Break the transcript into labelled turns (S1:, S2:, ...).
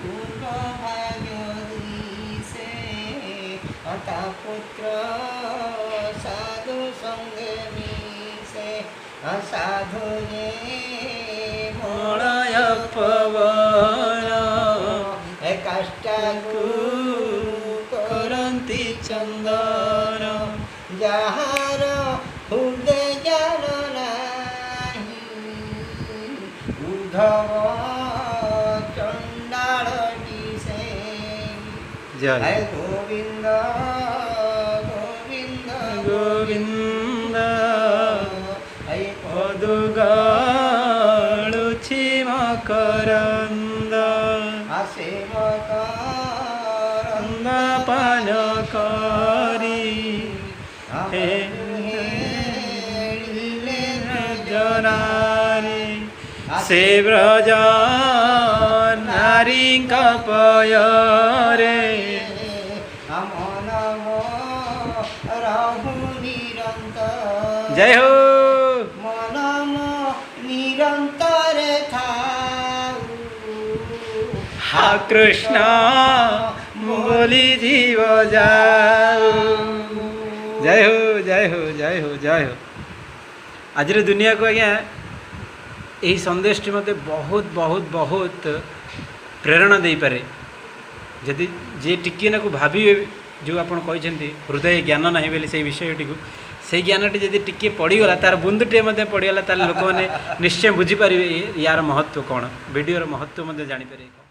S1: पूर्व भाग्य दिसे अता पुत्र साधु संग मिसे असाधु ये
S2: मलय पवन
S1: कष्टकु
S2: करन्ति चंदन
S1: जहार हृदय ज्ञान नाही उद्धव चंडाल दिसे
S2: जय
S1: गोविंद गोविंद
S2: गोविंद पदुगाळुछि मकरंद
S1: सेवक
S2: पान करी हे जनारी से ब्रज नारी कपयरे
S1: रहु निरंतर
S2: जय हो
S1: मनम निरंतर
S2: हा कृष्ण बोली जीव जाओ जय हो जय हो जय हो जय हो आज दुनिया को आज्ञा यही संदेश मत बहुत बहुत बहुत प्रेरणा दे पारे जदि जे टिके ना को भावी जो आपन कहते हृदय ज्ञान ना बोले से विषयटी को से ज्ञानटी जब टिके पड़गला तार बुंदटे पड़गला लोक मैंने निश्चय बुझीपारे यार महत्व कौन वीडियोर महत्व जानीपारे।